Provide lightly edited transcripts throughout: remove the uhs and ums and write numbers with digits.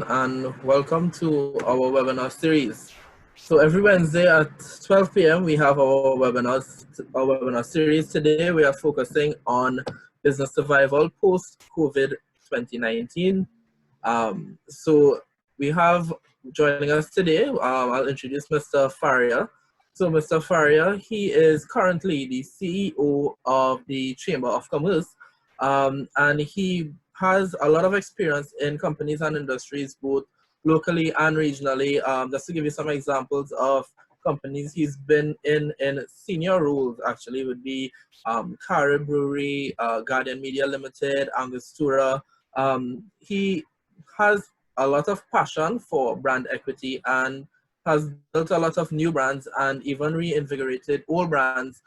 and welcome to our webinar series. So every Wednesday at 12 p.m. we have our webinar series. Today we are focusing on business survival post-COVID 2019. So we have joining us today, I'll introduce Mr. Faria. So Mr. Faria, he is currently the CEO of the Chamber of Commerce, and he has a lot of experience in companies and industries, both locally and regionally. Just to give you some examples of companies he's been in senior roles, actually, would be Carib Brewery, Guardian Media Limited, Angostura. He has a lot of passion for brand equity and has built a lot of new brands and even reinvigorated old brands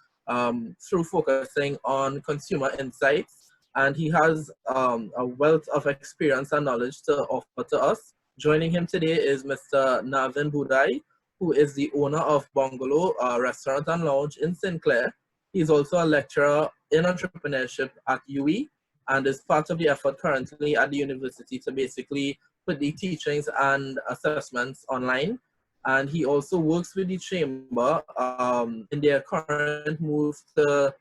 through focusing on consumer insights. And he has a wealth of experience and knowledge to offer to us. Joining him today is Mr. Navneet Boodhai, who is the owner of Bungalow Restaurant and Lounge in Sinclair. He's also a lecturer in entrepreneurship at UE and is part of the effort currently at the university to basically put the teachings and assessments online. And he also works with the chamber in their current move to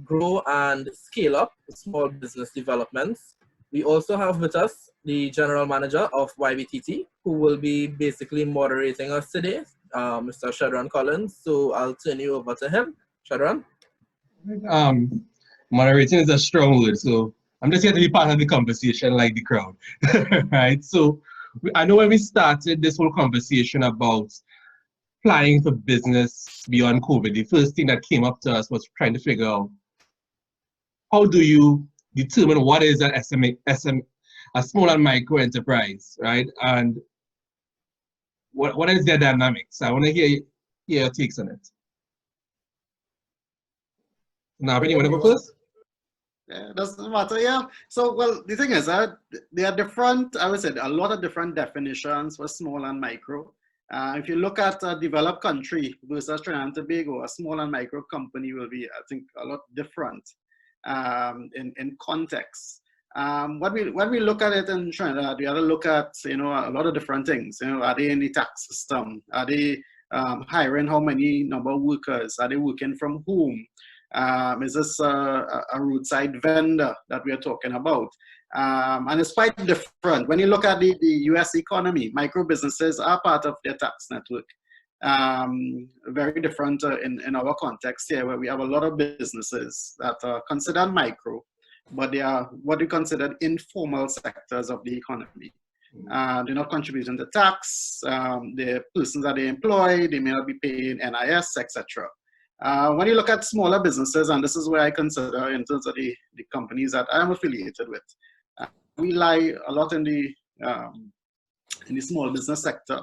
grow and scale up small business developments. We also have with us the general manager of YBTT, who will be basically moderating us today, Mr. Shedron Collins. So I'll turn you over to him. Shedron? Moderating is a strong word, so I'm just here to be part of the conversation like the crowd, right? So I know when we started this whole conversation about planning for business beyond COVID, the first thing that came up to us was trying to figure out how do you determine what is an a small and micro enterprise, right? And what is their dynamics? I want to hear your takes on it. Navneet, you want to go first? Yeah, doesn't matter. Yeah. So, well, the thing is that there are different, I would say, a lot of different definitions for small and micro. If you look at a developed country versus Trinidad and Tobago, a small and micro company will be, I think, a lot different in context. When we look at it in Trinidad, we have to look at, a lot of different things. Are they in the tax system? Are they hiring how many number of workers? Are they working from home? Is this a roadside vendor that we are talking about? And it's quite different. When you look at the US economy, micro businesses are part of their tax network. Very different in our context here, where we have a lot of businesses that are considered micro, but they are what we consider informal sectors of the economy. They're not contributing to tax, the persons that they employ, they may not be paying NIS, etc. When you look at smaller businesses, and this is where I consider in terms of the companies that I'm affiliated with, we lie a lot in the small business sector,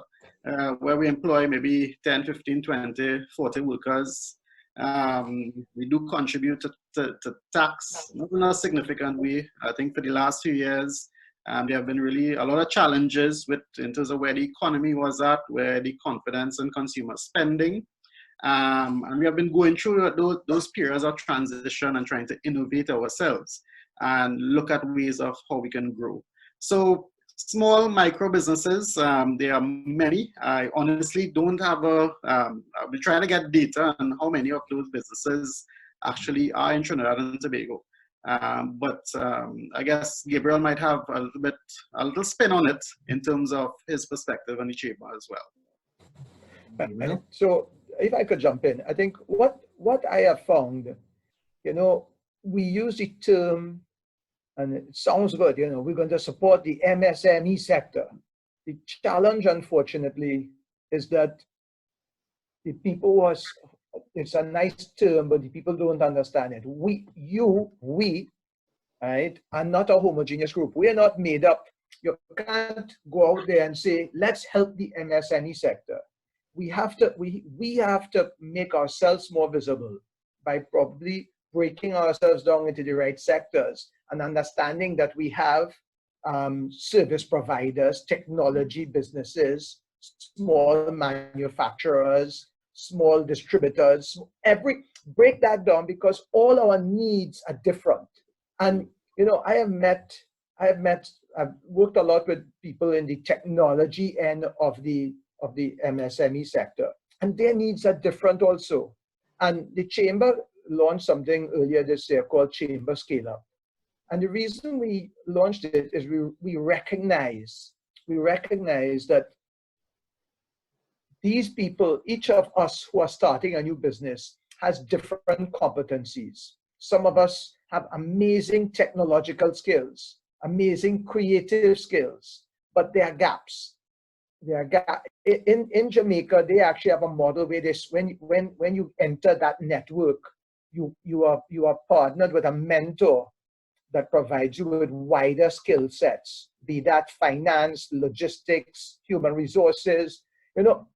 where we employ maybe 10, 15, 20, 40 workers. We do contribute to tax, not in a significant way. I think for the last few years, there have been really a lot of challenges in terms of where the economy was at, where the confidence in consumer spending. And we have been going through those periods of transition and trying to innovate ourselves and look at ways of how we can grow. So small micro businesses, there are many. I honestly don't have I've been trying to get data on how many of those businesses actually are in Trinidad and Tobago. But I guess Gabriel might have a little spin on it in terms of his perspective on the chamber as well. So if I could jump in, I think what I have found, we use the term, and it sounds good, we're going to support the MSME sector. The challenge, unfortunately, is that the people it's a nice term, but the people don't understand it. We, right, are not a homogeneous group. We are not made up. You can't go out there and say, let's help the MSME sector. We have to make ourselves more visible by probably breaking ourselves down into the right sectors and understanding that we have service providers, technology businesses, small manufacturers, small distributors. Break that down, because all our needs are different. And I have met I've worked a lot with people in the technology end of the MSME sector, and their needs are different also. And the chamber launched something earlier this year called Chamber Scale Up. And the reason we launched it is we recognize that these people, each of us who are starting a new business, has different competencies. Some of us have amazing technological skills, amazing creative skills, but there are gaps. In Jamaica, they actually have a model where when you enter that network, you are partnered with a mentor that provides you with wider skill sets, be that finance, logistics, human resources. You know,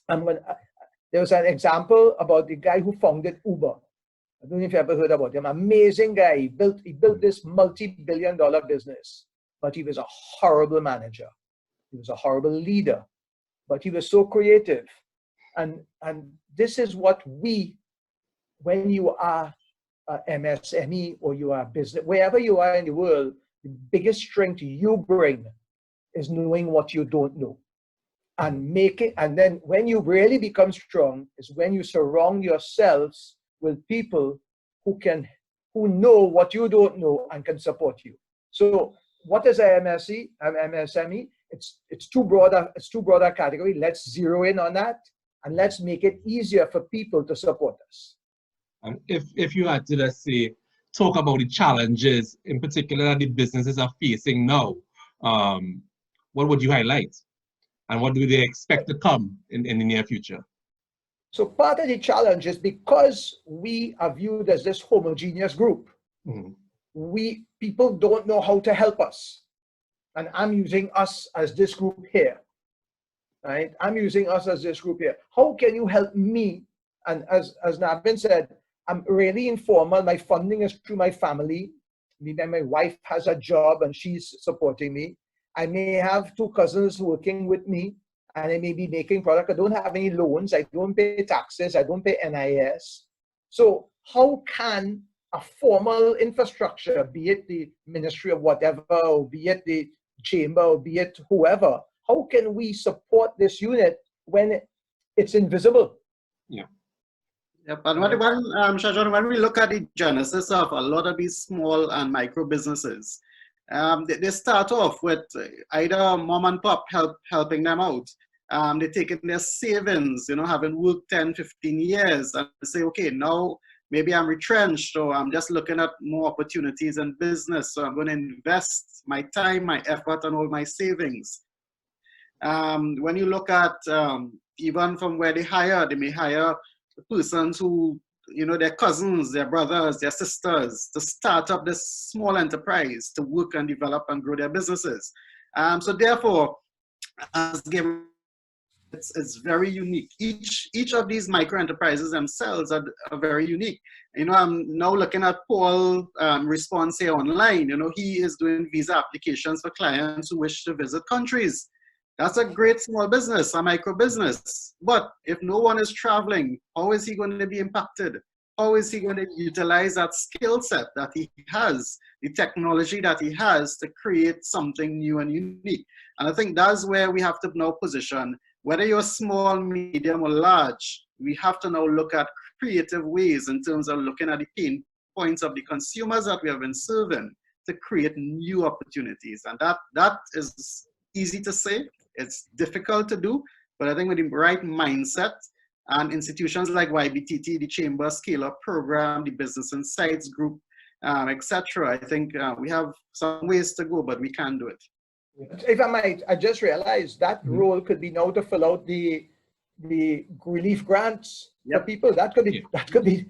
there was an example about the guy who founded Uber. I don't know if you ever heard about him. Amazing guy. He built this multi-billion-dollar business, but he was a horrible manager. He was a horrible leader, but he was so creative. And this is what when you are a MSME or you are a business, wherever you are in the world, the biggest strength you bring is knowing what you don't know. And then when you really become strong is when you surround yourselves with people who know what you don't know and can support you. So what is an MSME? It's too broad a category. Let's zero in on that and let's make it easier for people to support us. And if you had to, let's say, talk about the challenges in particular that the businesses are facing now, what would you highlight? And what do they expect to come in the near future? So part of the challenge is because we are viewed as this homogeneous group, people don't know how to help us. And I'm using us as this group here, right? I'm using us as this group here. How can you help me? And as Navin said, I'm really informal. My funding is through my family. Maybe my wife has a job and she's supporting me. I may have 2 cousins working with me and I may be making product. I don't have any loans. I don't pay taxes. I don't pay NIS. So how can a formal infrastructure, be it the ministry of whatever, or be it the chamber, or be it whoever, how can we support this unit when it's invisible? Yeah. Yep. And Shedron, when we look at the genesis of a lot of these small and micro businesses, they start off with either mom and pop helping them out. They take in their savings, having worked 10, 15 years and say, okay, now maybe I'm retrenched or I'm just looking at more opportunities in business. So I'm going to invest my time, my effort and all my savings. When you look at even from where they may hire persons who, their cousins, their brothers, their sisters, to start up this small enterprise, to work and develop and grow their businesses. So therefore, as Gabriel, it's very unique. Each of these micro enterprises themselves are very unique. I'm now looking at Paul's response here online. He is doing visa applications for clients who wish to visit countries. That's a great small business, a micro business. But if no one is traveling, how is he going to be impacted? How is he going to utilize that skill set that he has, the technology that he has to create something new and unique? And I think that's where we have to now position, whether you're small, medium, or large, we have to now look at creative ways in terms of looking at the pain points of the consumers that we have been serving to create new opportunities. And that is easy to say. It's difficult to do, but I think with the right mindset and institutions like YBTT, the Chamber Scale Up Program, the Business Insights Group, etc., I think we have some ways to go, but we can do it. If I might, I just realized that role could be now to fill out the relief grants for people. That could be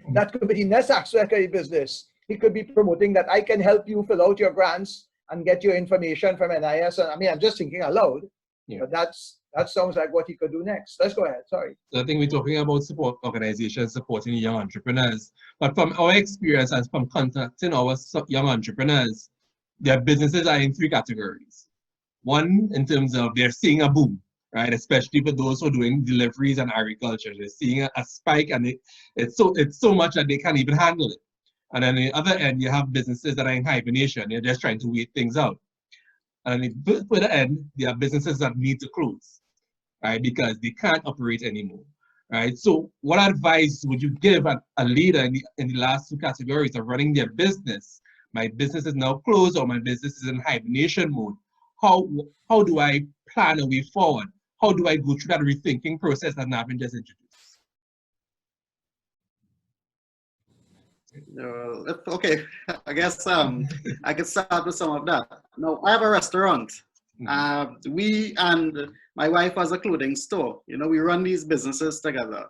the next aspect of the business. He could be promoting that I can help you fill out your grants and get your information from NIS. And I mean, I'm just thinking aloud. Yeah. But that sounds like what he could do next. Let's go ahead. Sorry. So I think we're talking about support organizations supporting young entrepreneurs. But from our experience and from contacting our young entrepreneurs, their businesses are in 3 categories. One, in terms of they're seeing a boom, right? Especially for those who are doing deliveries and agriculture. They're seeing a spike and it's so much that they can't even handle it. And then on the other end, you have businesses that are in hibernation. They're just trying to wait things out. And at the further end, there are businesses that need to close, right? Because they can't operate anymore, right? So what advice would you give a leader in the last two categories of running their business? My business is now closed or my business is in hibernation mode. How do I plan a way forward? How do I go through that rethinking process that Navin just introduced? Okay, I guess I can start with some of that. Now, I have a restaurant. We and my wife has a clothing store. You know, we run these businesses together.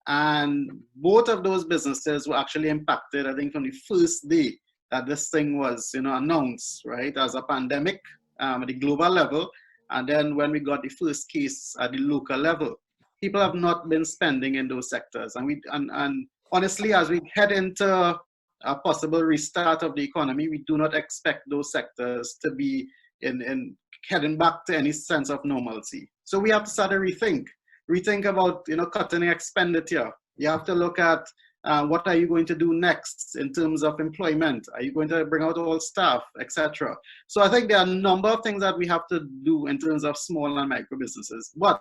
And both of those businesses were actually impacted, I think, from the first day that this thing was, you know, announced, right, as a pandemic at the global level. And then when we got the first case at the local level, people have not been spending in those sectors. And honestly, as we head into a possible restart of the economy, we do not expect those sectors to be in heading back to any sense of normalcy. So we have to start to rethink about, you know, cutting expenditure. You have to look at what are you going to do next in terms of employment? Are you going to bring out all staff, etc.? So I think there are a number of things that we have to do in terms of small and micro businesses. But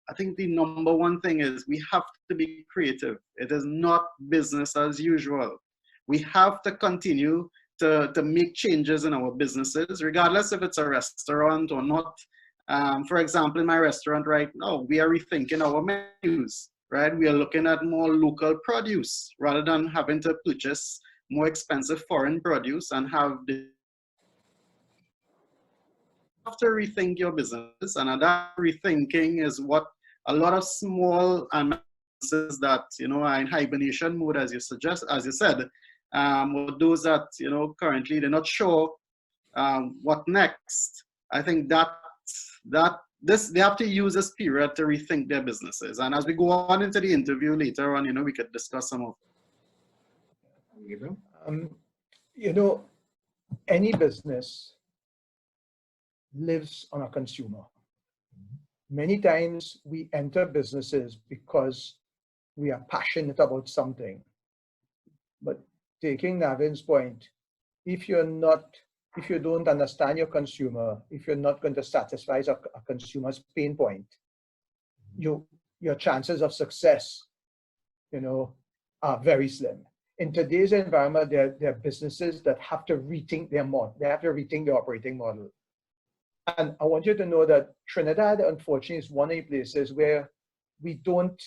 I think the number one thing is we have to be creative. It is not business as usual. We have to continue to make changes in our businesses, regardless if it's a restaurant or not. For example, in my restaurant right now, we are rethinking our menus, right? We are looking at more local produce rather than having to purchase more expensive foreign produce and have the have to rethink your business, and that rethinking is what a lot of small businesses that, you know, are in hibernation mode, as you said, or those that, you know, currently they're not sure what next. I think they have to use this period to rethink their businesses. And as we go on into the interview later on, you know, we could discuss some of Gabriel? You know, any business lives on a consumer. Many times we enter businesses because we are passionate about something. But taking Navin's point, if you don't understand your consumer, if you're not going to satisfy a consumer's pain point, your chances of success, you know, are very slim. In today's environment, there are businesses that have to rethink their model. They have to rethink their operating model. And I want you to know that Trinidad, unfortunately, is one of the places where we don't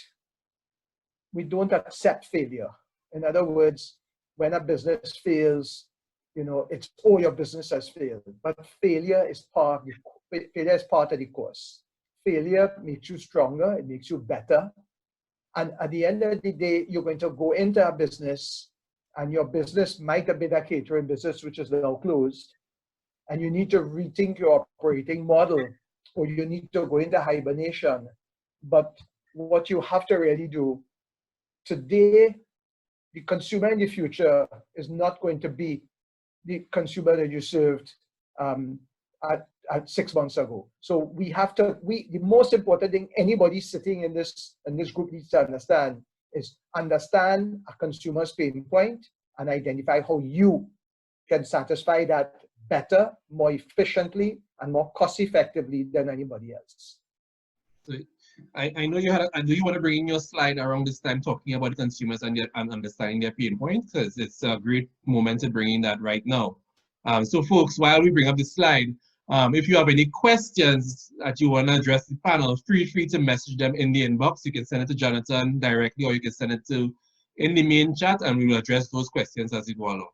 accept failure. In other words, when a business fails, you know, it's, oh, your business has failed. But failure is part of the course. Failure makes you stronger, it makes you better. And at the end of the day, you're going to go into a business, and your business might have been a catering business, which is now closed. And you need to rethink your operating model, or you need to go into hibernation. But what you have to really do today, the consumer in the future is not going to be the consumer that you served at 6 months ago. So the most important thing anybody sitting in this group needs to understand is understand a consumer's pain point and identify how you can satisfy that better, more efficiently, and more cost effectively than anybody else. So I know do you want to bring in your slide around this time talking about the consumers and understanding their pain points? Because it's a great moment to bring in that right now. So folks, while we bring up the slide, if you have any questions that you want to address the panel, feel free to message them in the inbox. You can send it to Jonathan directly, or you can send it in the main chat, and we will address those questions as we go along.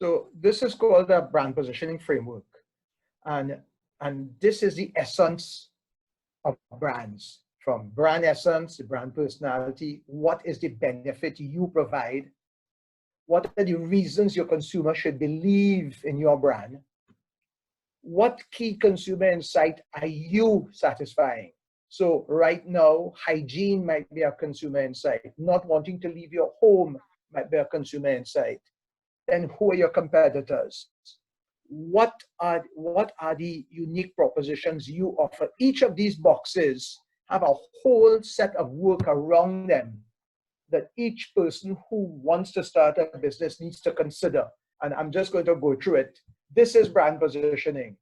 So this is called a brand positioning framework. And this is the essence of brands, from brand essence to brand personality. What is the benefit you provide? What are the reasons your consumer should believe in your brand? What key consumer insight are you satisfying? So right now, hygiene might be a consumer insight. Not wanting to leave your home might be a consumer insight. Then who are your competitors? What are the unique propositions you offer? Each of these boxes have a whole set of work around them that each person who wants to start a business needs to consider. And I'm just going to go through it. This is brand positioning.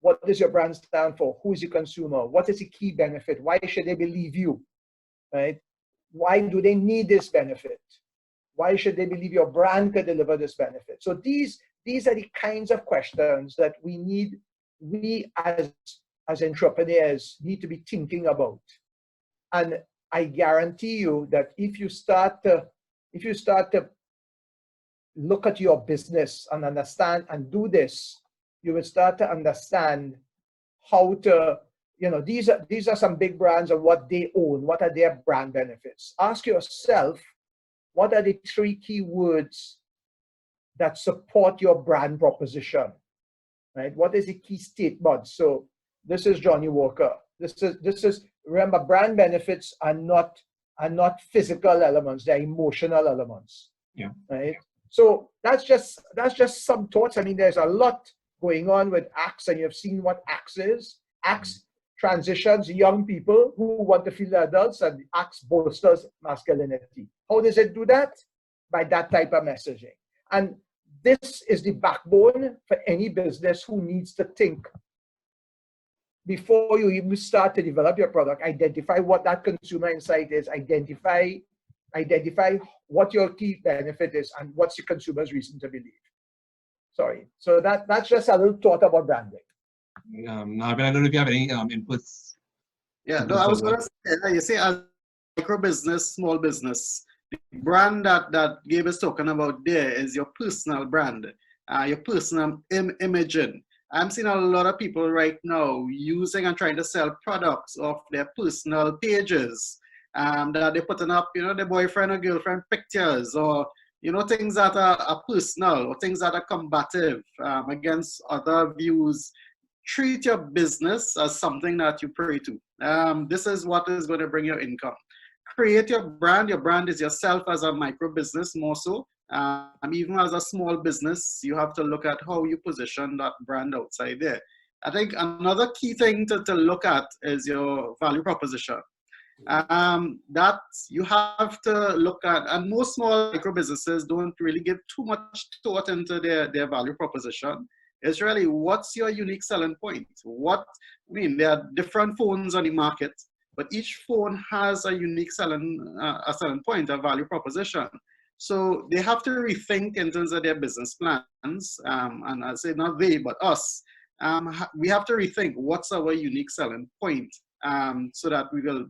What does your brand stand for? Who is your consumer? What is the key benefit? Why should they believe you? Right? Why do they need this benefit? Why should they believe your brand could deliver this benefit? So these are the kinds of questions that we as entrepreneurs need to be thinking about. And I guarantee you that if you start to look at your business and understand and do this, you will start to understand how to, these are some big brands and what they own, what are their brand benefits. Ask yourself, what are the 3 key words that support your brand proposition, right? What is the key statement? So this is Johnnie Walker. This is remember, brand benefits are not physical elements, they're emotional elements. Yeah. Right. So that's just some thoughts. I mean, there's a lot going on with Axe, and you've seen what Axe is. Axe transitions young people who want to feel adults, and Axe bolsters masculinity. How does it do that? By that type of messaging. And this is the backbone for any business who needs to think before you even start to develop your product. Identify what that consumer insight is, identify what your key benefit is, and what's the consumer's reason to believe. Sorry. So that's just a little thought about branding. Now, I don't know if you have any inputs. Yeah, no, I was going to say, you see, as micro business, small business, the brand that Gabe is talking about there is your personal brand, your personal imaging. I'm seeing a lot of people right now using and trying to sell products off their personal pages, that they're putting up, their boyfriend or girlfriend pictures, or, things that are personal, or things that are combative against other views. Treat your business as something that you pray to. This is what is going to bring your income. Create your brand. Your brand is yourself as a micro business more so. Even as a small business, you have to look at how you position that brand outside there. I think another key thing to look at is your value proposition. That you have to look at, and most small micro businesses don't really give too much thought into their value proposition. It's really, what's your unique selling point? There are different phones on the market, but each phone has a unique selling point, a value proposition. So they have to rethink in terms of their business plans, and I say not they, but us. We have to rethink what's our unique selling point, so that we will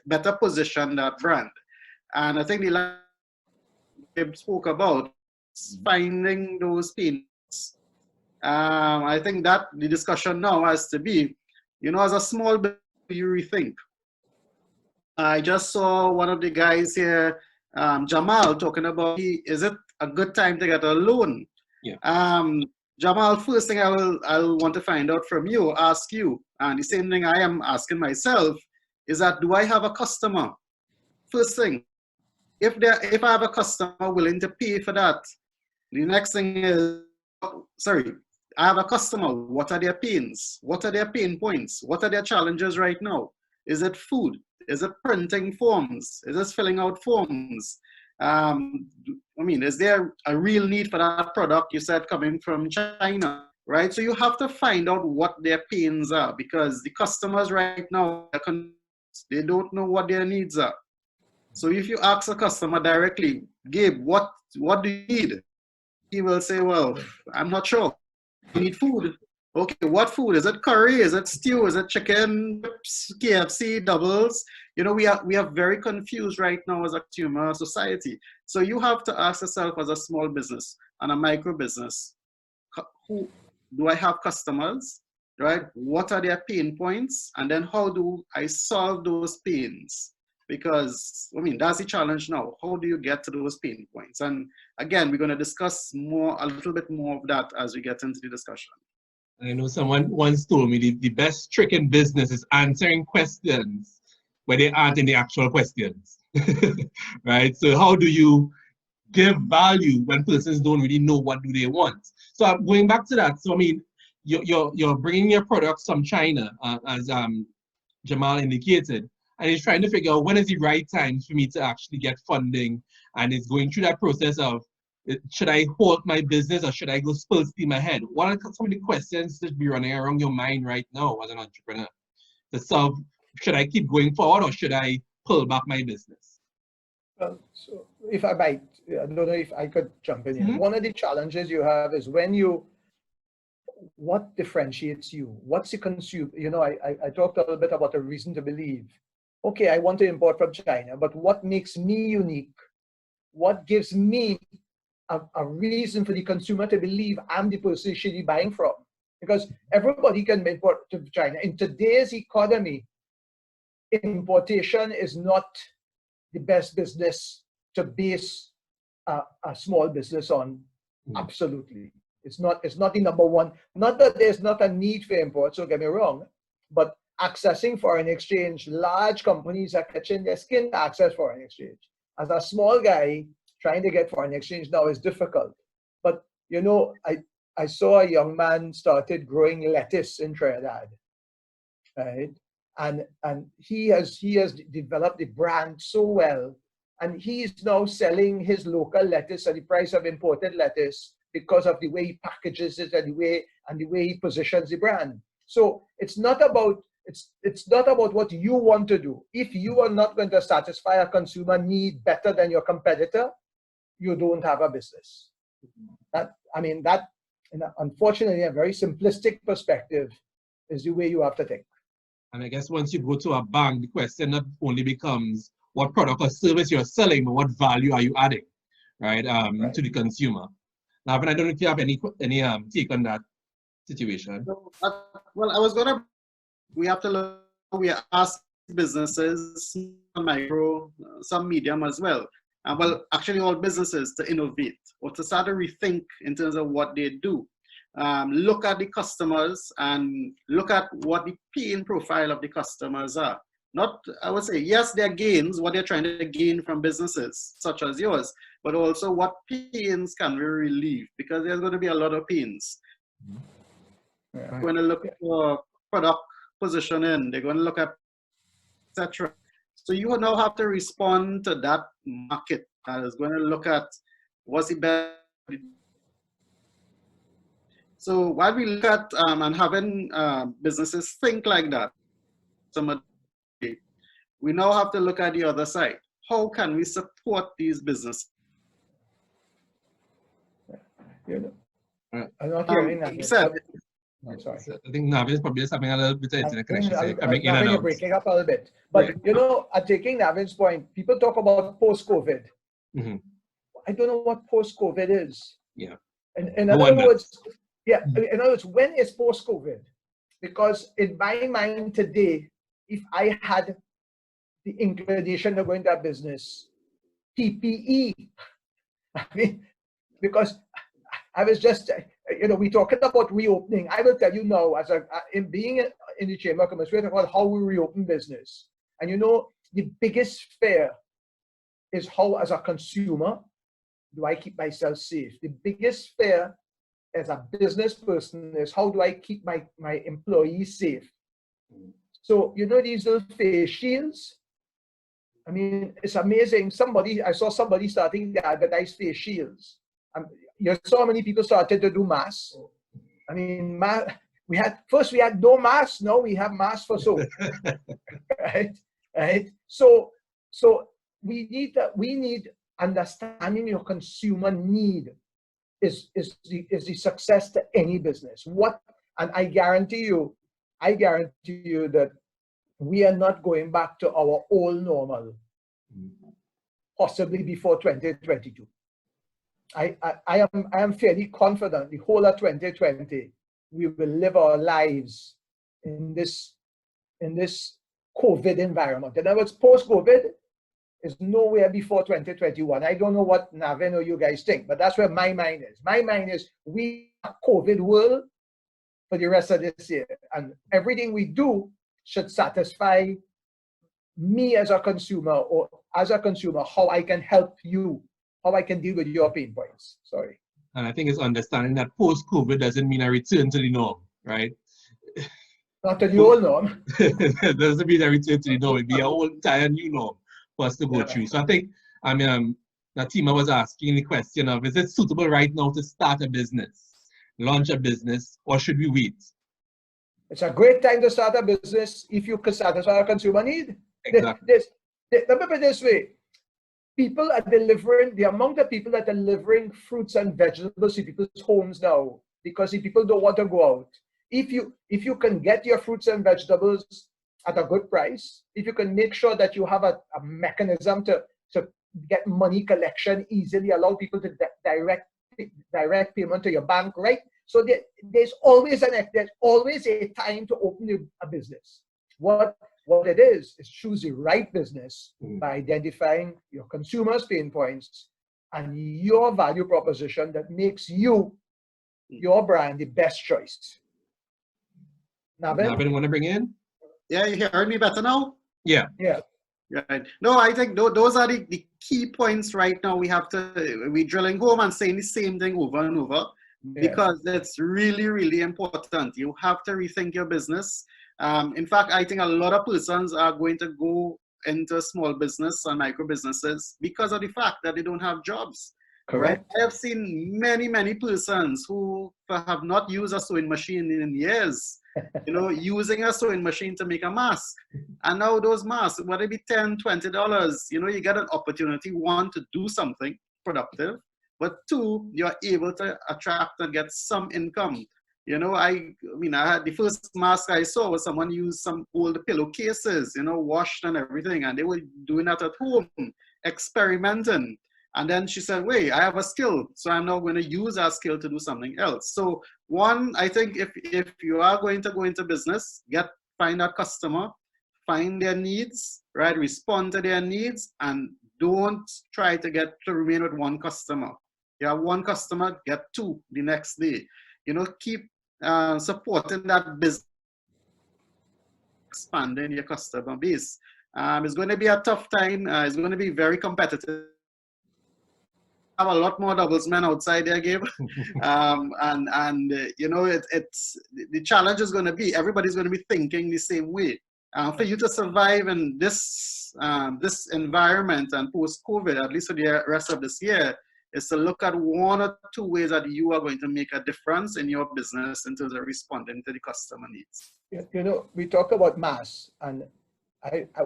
better position that brand. And I think the last spoke about finding those pain points. I think that the discussion now has to be, as a small business, you rethink. I just saw one of the guys here, Jamal, talking about, is it a good time to get a loan? Yeah. Jamal, first thing I'll want to find out from you, ask you, and the same thing I am asking myself, is that, do I have a customer? First thing, if I have a customer willing to pay for that, the next thing is, I have a customer, what are their pains? What are their pain points? What are their challenges right now? Is it food? Is it printing forms? Is it filling out forms? Is there a real need for that product you said coming from China, right? So you have to find out what their pains are, because the customers right now, they don't know what their needs are. So if you ask a customer directly, Gabe, what do you need? He will say, well, I'm not sure. You need food. Okay, what food? Is it curry? Is it stew? Is it chicken, KFC, doubles? We are very confused right now as a consumer society. So you have to ask yourself, as a small business and a micro business, who do I have customers, right? What are their pain points? And then how do I solve those pains? Because, that's the challenge now. How do you get to those pain points? And again, we're going to discuss a little bit more of that as we get into the discussion. I know someone once told me the best trick in business is answering questions where they aren't in the actual questions, right? So how do you give value when persons don't really know what do they want? So I'm going back to that. So you're bringing your products from China, as Jamal indicated, and he's trying to figure out when is the right time for me to actually get funding, and it's going through that process of Should I hold my business or should I go full steam ahead? What are some of the questions that be running around your mind right now as an entrepreneur? To solve, should I keep going forward or should I pull back my business? Well, so if I might, I don't know if I could jump in here. Mm-hmm. One of the challenges you have is what differentiates you? What's the consumer? You know, I talked a little bit about a reason to believe. Okay, I want to import from China, but what makes me unique? What gives me a reason for the consumer to believe I'm the person they should be buying from? Because everybody can import to China. In today's economy, importation is not the best business to base a small business on. Absolutely. It's not the number one. Not that there's not a need for imports, don't get me wrong, but accessing foreign exchange, large companies are catching their skin to access foreign exchange. As a small guy, trying to get foreign exchange now is difficult. But, you know, I saw a young man started growing lettuce in Trinidad, right? And he has developed the brand so well, and he's now selling his local lettuce at the price of imported lettuce because of the way he packages it and the way he positions the brand. So it's not about what you want to do. If you are not going to satisfy a consumer need better than your competitor, you don't have a business. Unfortunately, a very simplistic perspective is the way you have to think. And I guess once you go to a bank, the question not only becomes what product or service you're selling, but what value are you adding, right, to the consumer. Now, I don't know if you have any take on that situation. Well, we have to look, we ask businesses, some micro, some medium as well. Well, actually all businesses to innovate or to start to rethink in terms of what they do. Look at the customers and look at what the pain profile of the customers are. Not, I would say, yes, there are gains, what they're trying to gain from businesses such as yours, but also what pains can we relieve, because there's going to be a lot of pains. Yeah. They're going to look at your product positioning, they're going to look at etc. So you now have to respond to that market that is going to look at what's the best. So while we look at and having businesses think like that, we now have to look at the other side. How can we support these businesses? I'm not hearing that. I'm sorry. I think Navin is probably just having a little bit of internet connection. So coming in and Navin, you're out. breaking up a little bit. But, you know, taking Navin's point, people talk about post-COVID. Mm-hmm. I don't know what post-COVID is. Yeah. In other words, when is post-COVID? Because in my mind today, if I had the inclination to go into that business, PPE, I mean, because I was just, we're talking about reopening. I will tell you now, in being in the Chamber of Commerce, we're talking about how we reopen business. And the biggest fear is how, as a consumer, do I keep myself safe? The biggest fear as a business person is how do I keep my employees safe? So, these little face shields, I mean, it's amazing. I saw somebody starting to advertise face shields. You saw how many people started to do masks. I mean, we had no masks, now we have masks for soap. right? So we need understanding your consumer need is the success to any business. And I guarantee you that we are not going back to our old normal, possibly before 2022. I am fairly confident the whole of 2020 we will live our lives in this COVID environment. In other words, post-COVID is nowhere before 2021. I don't know what Navin or you guys think, but that's where my mind is. My mind is we are COVID world for the rest of this year, and everything we do should satisfy me as a consumer, or as a consumer, how I can help you, how I can deal with your pain points. Sorry. And I think it's understanding that post-COVID doesn't mean a return to the norm, right? Not to the old norm. It doesn't mean a return to the norm. It'll be a whole entire new norm for us to go through. So I think, Natima was asking the question of, is it suitable right now to start a business, launch a business, or should we wait? It's a great time to start a business if you can satisfy a consumer need. Exactly. Remember this way, people are delivering, the amount of people that are delivering fruits and vegetables to people's homes now, because if people don't want to go out. If you can get your fruits and vegetables at a good price, if you can make sure that you have a mechanism to get money collection easily, allow people to direct payment to your bank, right? So there's always a time to open a business. What it is choose the right business by identifying your consumers' pain points and your value proposition that makes your brand the best choice. Navin, want to bring in? Yeah, you heard me better now? Yeah. Yeah. Right. No, I think those are the key points right now. We're drilling home and saying the same thing over and over because it's really, really important. You have to rethink your business. In fact, I think a lot of persons are going to go into small business and micro businesses because of the fact that they don't have jobs. Correct. Right? I have seen many persons who have not used a sewing machine in years, using a sewing machine to make a mask. And now those masks, whether it be $10, $20, you get an opportunity, one, to do something productive, but two, you're able to attract and get some income. I had the first mask I saw was someone used some old pillowcases, washed and everything, and they were doing that at home, experimenting. And then she said, wait, I have a skill, so I'm now going to use that skill to do something else. So one, I think if you are going to go into business, find a customer, find their needs, right? Respond to their needs, and don't try to remain with one customer. You have one customer, get two the next day. Keep supporting that business, expanding your customer base. It's going to be a tough time. It's going to be very competitive. Have a lot more doublesmen outside there, Gabe. It's the challenge is going to be everybody's going to be thinking the same way. For you to survive in this environment and post-COVID, at least for the rest of this year, is to look at one or two ways that you are going to make a difference in your business in terms of responding to the customer needs. We talk about masks, and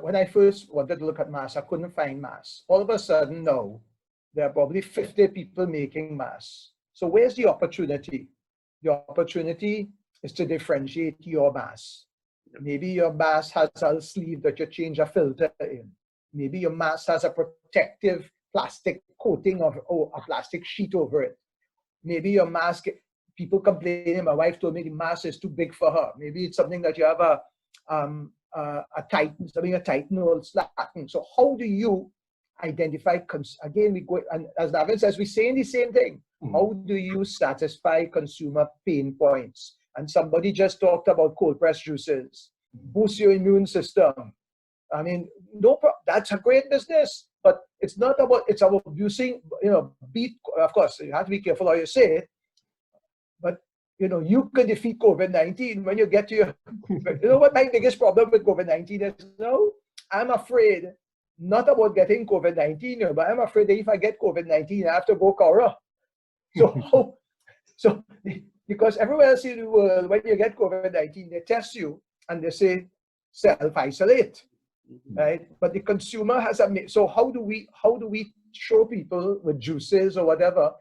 when I first wanted to look at masks, I couldn't find masks. All of a sudden, now, there are probably 50 people making masks. So where's the opportunity? The opportunity is to differentiate your mask. Maybe your mask has a sleeve that you change a filter in. Maybe your mask has a protective plastic coating or a plastic sheet over it. Maybe your mask, people complaining, my wife told me the mask is too big for her. Maybe it's something that you have a tighten or slacken. So how do you identify, again, we go, and as Navin says, we're saying the same thing. How do you satisfy consumer pain points? And somebody just talked about cold pressed juices, boost your immune system. I mean, that's a great business, but it's about using, of course, you have to be careful how you say it, but you can defeat COVID-19 when you get to your, what my biggest problem with COVID-19 is now? I'm afraid not about getting COVID-19, but I'm afraid that if I get COVID-19, I have to go Kora. So because everywhere else in the world, when you get COVID-19, they test you and they say self-isolate, right? But the consumer has so how do we show people with juices or whatever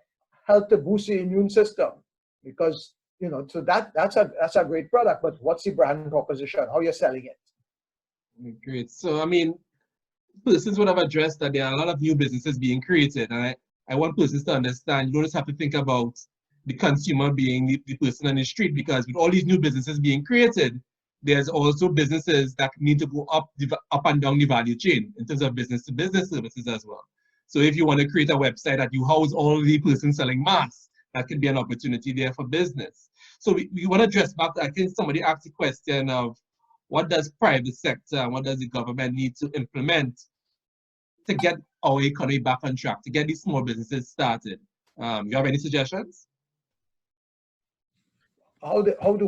help to boost the immune system? Because so that's a great product, but what's the brand proposition? How you're selling it? Great. So persons would have addressed that there are a lot of new businesses being created, and I want persons to understand you don't just have to think about the consumer being the person on the street, because with all these new businesses being created, there's also businesses that need to go up and down the value chain in terms of business-to-business services as well. So if you want to create a website that you house all the persons selling masks, that could be an opportunity there for business. So we want to address back, I think somebody asked the question of what does private sector and what does the government need to implement to get our economy back on track, to get these small businesses started? You have any suggestions? how do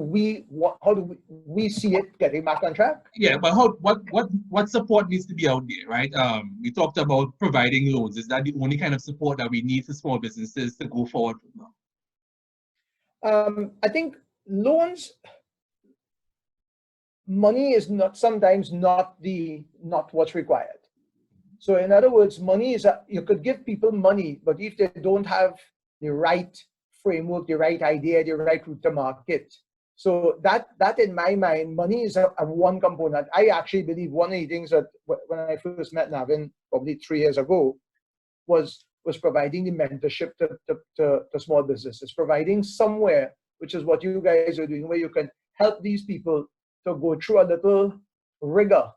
we see it getting back on track? Yeah, but what support needs to be out there, right? We talked about providing loans. Is that the only kind of support that we need for small businesses to go forward from now? I think loans, money is sometimes not what's required. So in other words, money is you could give people money, but if they don't have the right framework, the right idea, the right route to market. So that in my mind, money is a one component. I actually believe one of the things that when I first met Navin probably 3 years ago was providing the mentorship to small businesses, providing somewhere, which is what you guys are doing, where you can help these people to go through a little rigor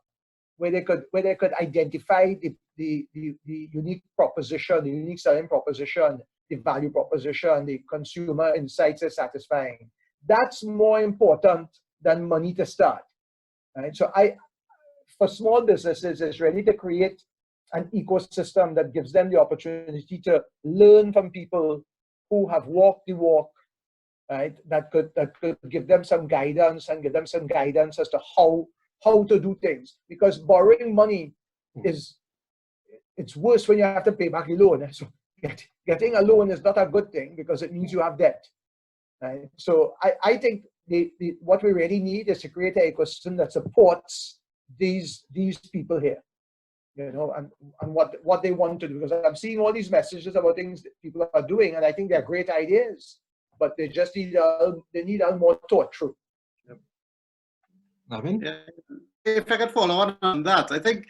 where they could identify the unique proposition, the unique selling proposition, the value proposition, the consumer insights are satisfying. That's more important than money to start. Right? So for small businesses, it's really to create an ecosystem that gives them the opportunity to learn from people who have walked the walk, right? That could give them some guidance and give them some guidance as to how to do things. Because borrowing money it's worse when you have to pay back a loan. So getting a loan is not a good thing because it means you have debt. Right? So I think what we really need is to create an ecosystem that supports these people here, you know, and what they want to do. Because I'm seeing all these messages about things that people are doing, and I think they're great ideas, but they just need a more thought through. Yep. Navin? Yeah. If I could follow on that, I think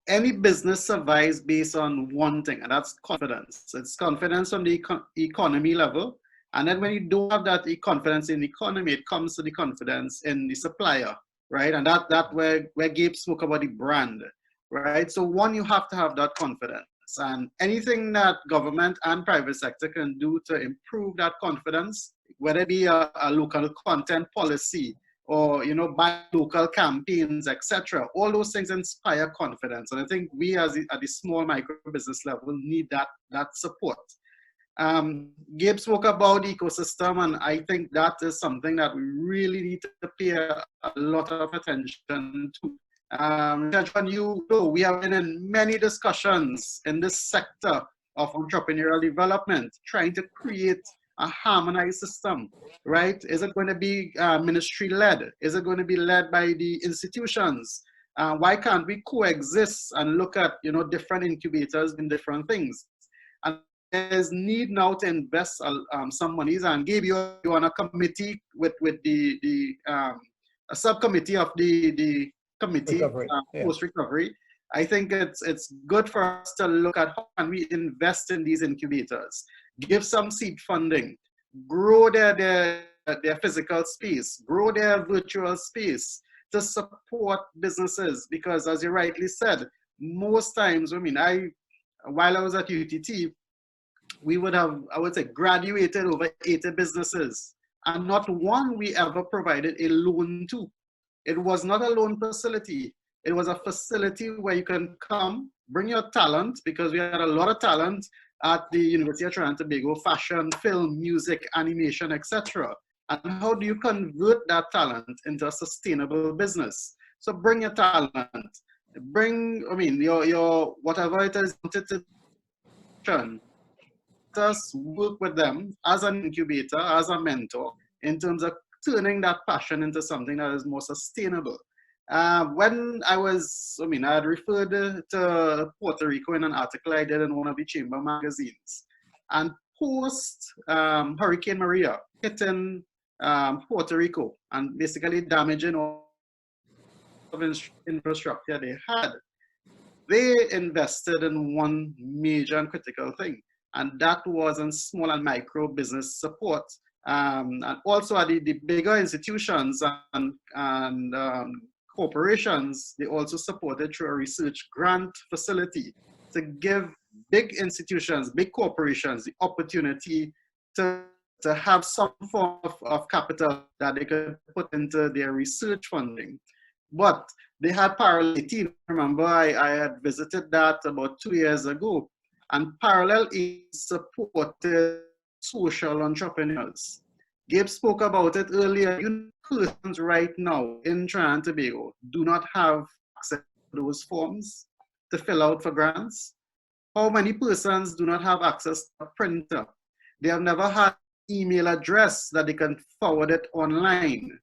any business survives based on one thing, and that's confidence. It's confidence on the economy level. And then when you don't have that confidence in the economy, it comes to the confidence in the supplier, right? And that where Gabe spoke about the brand, right? So one, you have to have that confidence. And anything that government and private sector can do to improve that confidence, whether it be a local content policy, or by local campaigns, etc. All those things inspire confidence, and I think we at the small micro business level need that support. Gabe spoke about the ecosystem, and I think that is something that we really need to pay a lot of attention to. Shedron, we have been in many discussions in this sector of entrepreneurial development, trying to create a harmonized system, right? Is it going to be ministry-led? Is it going to be led by the institutions? Why can't we coexist and look at different incubators in different things? And there's need now to invest some monies. And Gabe, you're on a committee with the a subcommittee of the committee post-recovery. I think it's good for us to look at how can we invest in these incubators, give some seed funding, grow their physical space, grow their virtual space to support businesses. Because as you rightly said, most times, while I was at UTT, we would have, I would say, graduated over 80 businesses, and not one we ever provided a loan to. It was not a loan facility. It was a facility where you can come, bring your talent, because we had a lot of talent at the University of Trinidad and Tobago, fashion, film, music, animation, etc. And how do you convert that talent into a sustainable business? So bring your talent, bring, your whatever it is, just work with them as an incubator, as a mentor, in terms of turning that passion into something that is more sustainable. When I had referred to Puerto Rico in an article I did in one of the chamber magazines. And post Hurricane Maria hitting Puerto Rico and basically damaging all of infrastructure they had, they invested in one major and critical thing, and that was in small and micro business support. And also at the bigger institutions and corporations, they also supported through a research grant facility to give big institutions, big corporations, the opportunity to have some form of capital that they could put into their research funding. But they had Parallel 18. Remember, I had visited that about 2 years ago, and Parallel 18 supported social entrepreneurs. Gabe spoke about it earlier. Persons right now in Trinidad and Tobago do not have access to those forms to fill out for grants. How many persons do not have access to a printer? They have never had an email address that they can forward it online.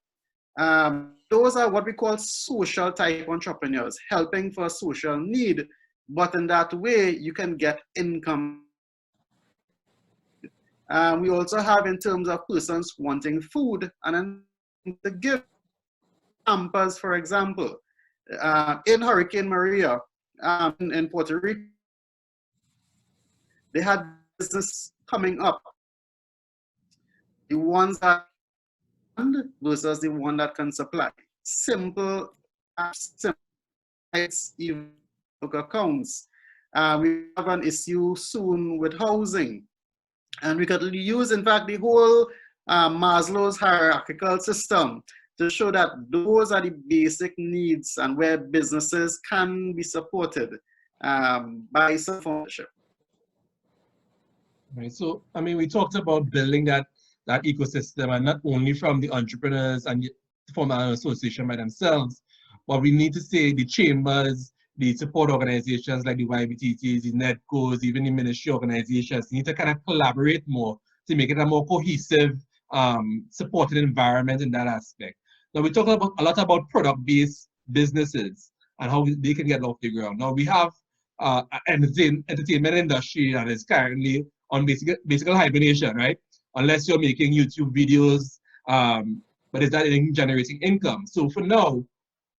Those are what we call social type entrepreneurs, helping for a social need, but in that way you can get income. We also have in terms of persons wanting food and then to give hampers, for example. In Hurricane Maria in Puerto Rico, they had business coming up. The ones that versus the one that can supply. Simple even accounts. We have an issue soon with housing. And we could use, in fact, the whole Maslow's hierarchical system to show that those are the basic needs and where businesses can be supported by self-ownership. Right. So, I mean, we talked about building that ecosystem, and not only from the entrepreneurs and from an association by themselves, but we need to say the chambers, the support organizations like the YBTTs, the NEDCOs, even the ministry organizations need to kind of collaborate more to make it a more cohesive, supported environment in that aspect. Now, we talk about a lot about product-based businesses and how they can get off the ground. Now, we have an entertainment industry that is currently on basic hibernation, right? Unless you're making YouTube videos, but is that generating income? So for now,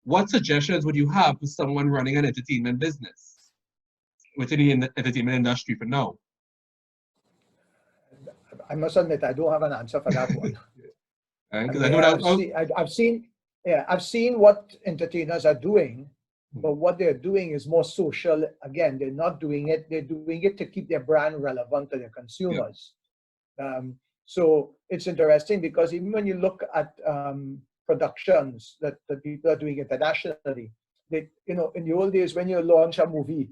what suggestions would you have for someone running an entertainment business within the entertainment industry for now? I must admit, I don't have an answer for that one. I've seen what entertainers are doing, but what they're doing is more social. Again, they're not doing it. They're doing it to keep their brand relevant to their consumers. Yeah. So it's interesting because even when you look at productions that people are doing internationally, they, in the old days when you launch a movie,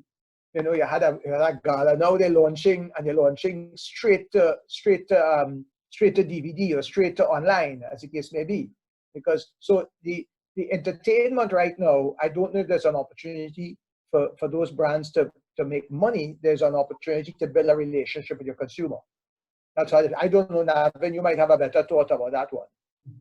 you had a gala. Now they're launching straight to DVD or straight to online, as the case may be. Because so the entertainment right now, I don't know if there's an opportunity for those brands to make money. There's an opportunity to build a relationship with your consumer. That's how I don't know, Navin, you might have a better thought about that one.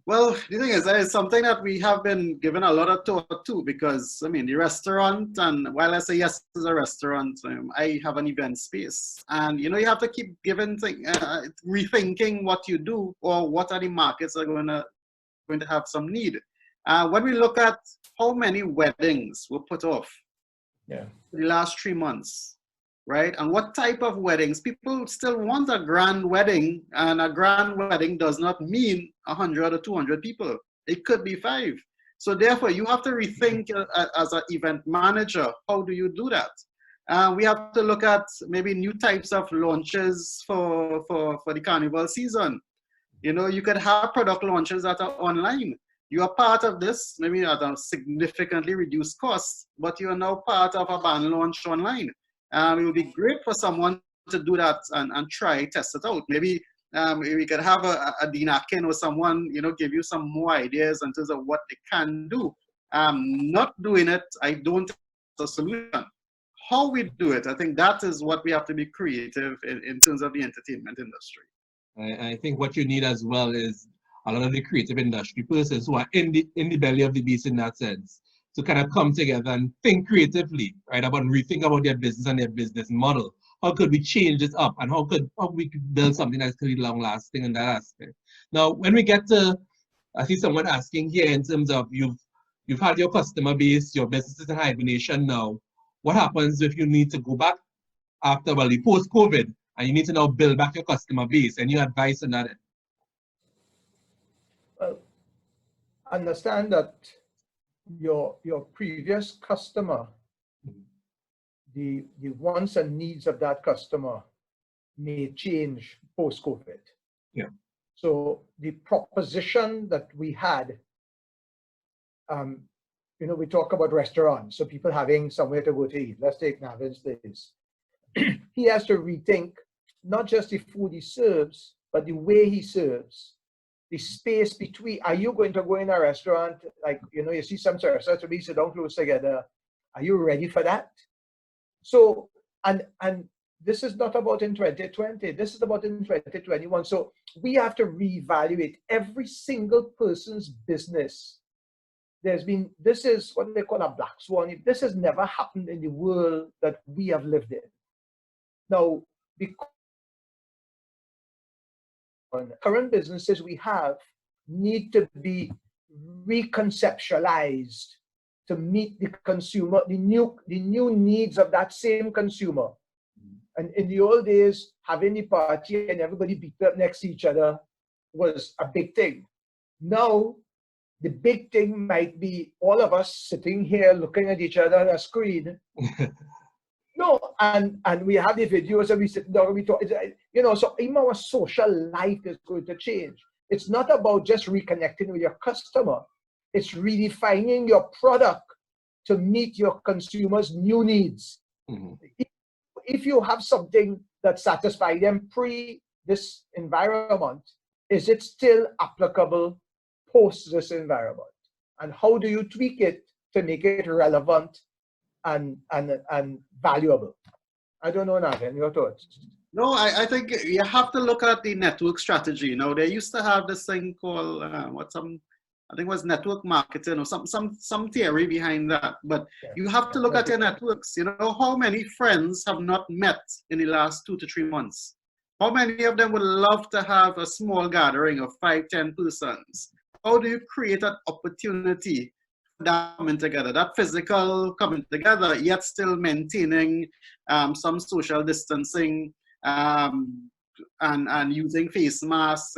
Well, the thing is, it's something that we have been given a lot of thought to, because I mean, the restaurant, and while I say yes, it's a restaurant, I have an event space, and you have to keep rethinking what you do or what are the markets that are going to have some need. When we look at how many weddings were put off the last 3 months, right? And what type of weddings? People still want a grand wedding, and a grand wedding does not mean 100 or 200 people. It could be 5. So therefore, you have to rethink as an event manager, how do you do that? We have to look at maybe new types of launches for the carnival season. You could have product launches that are online. You are part of this, maybe at a significantly reduced cost, but you are now part of a band launch online. It would be great for someone to do that and test it out. Maybe we could have a Dean Atkin or someone, give you some more ideas in terms of what they can do. Not doing it, I don't think it's a solution. How we do it, I think that is what we have to be creative in terms of the entertainment industry. I think what you need as well is a lot of the creative industry persons who are in the belly of the beast in that sense, to kind of come together and think creatively, right, rethink about their business and their business model. How could we change this up, and how we could build something that's really long lasting in that aspect. Now, when we get to, I see someone asking here in terms of you've had your customer base, your business is in hibernation now. What happens if you need to go back after, the post-COVID, and you need to now build back your customer base? Any advice on that? Well, understand that your previous customer, the wants and needs of that customer may change post-COVID. Yeah. So the proposition that we had, we talk about restaurants, so people having somewhere to go to eat. Let's take Navin's place. He has to rethink not just the food he serves, but the way he serves. the space between, are you going to go in a restaurant, like, you know, you see some restaurants where we sit down close together. Are you ready for that? So, and this is not about in 2020, this is about in 2021. So we have to reevaluate every single person's business. This is what they call a black swan. This has never happened in the world that we have lived in. Now, because current businesses we have need to be reconceptualized to meet the consumer, the new needs of that same consumer. And in the old days, having the party and everybody beat up next to each other was a big thing. Now, the big thing might be all of us sitting here looking at each other on a screen. No, and we have the videos and we sit down and we talk. You know, so even our social life is going to change. It's not about just reconnecting with your customer. It's redefining your product to meet your consumers' new needs. Mm-hmm. If you have something that satisfies them pre this environment, is it still applicable post this environment? And how do you tweak it to make it relevant and valuable? I don't know, Nathan, your thoughts? No, I think you have to look at the network strategy. You know, they used to have this thing called I think it was network marketing or some theory behind that. But you have to look at your networks. You know, how many friends have not met in the last 2 to 3 months? How many of them would love to have a small gathering of 5, 10 persons? How do you create that opportunity for that coming together, that physical coming together, yet still maintaining some social distancing and using face masks,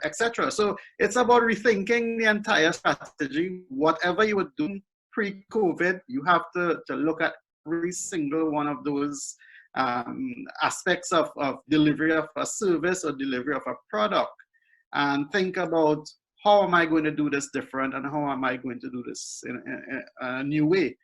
etc. So it's about rethinking the entire strategy. Whatever you were doing pre-COVID, you have to look at every single one of those aspects of delivery of a service or delivery of a product, and think about how am I going to do this different and how am I going to do this in a new way.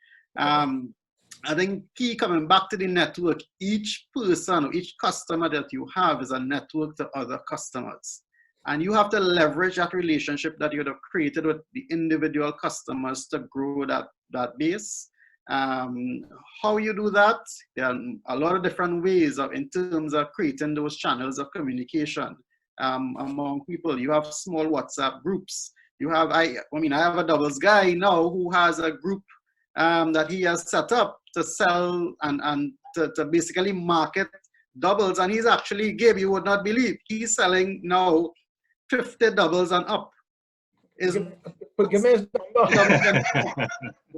I think key coming back to the network, each person or each customer that you have is a network to other customers. And you have to leverage that relationship that you have created with the individual customers to grow that base. How you do that, there are a lot of different ways in terms of creating those channels of communication among people. You have small WhatsApp groups. You have, I have a doubles guy now who has a group that he has set up to sell and to basically market doubles. And he's actually, Gabe, you would not believe, he's selling now 50 doubles and up.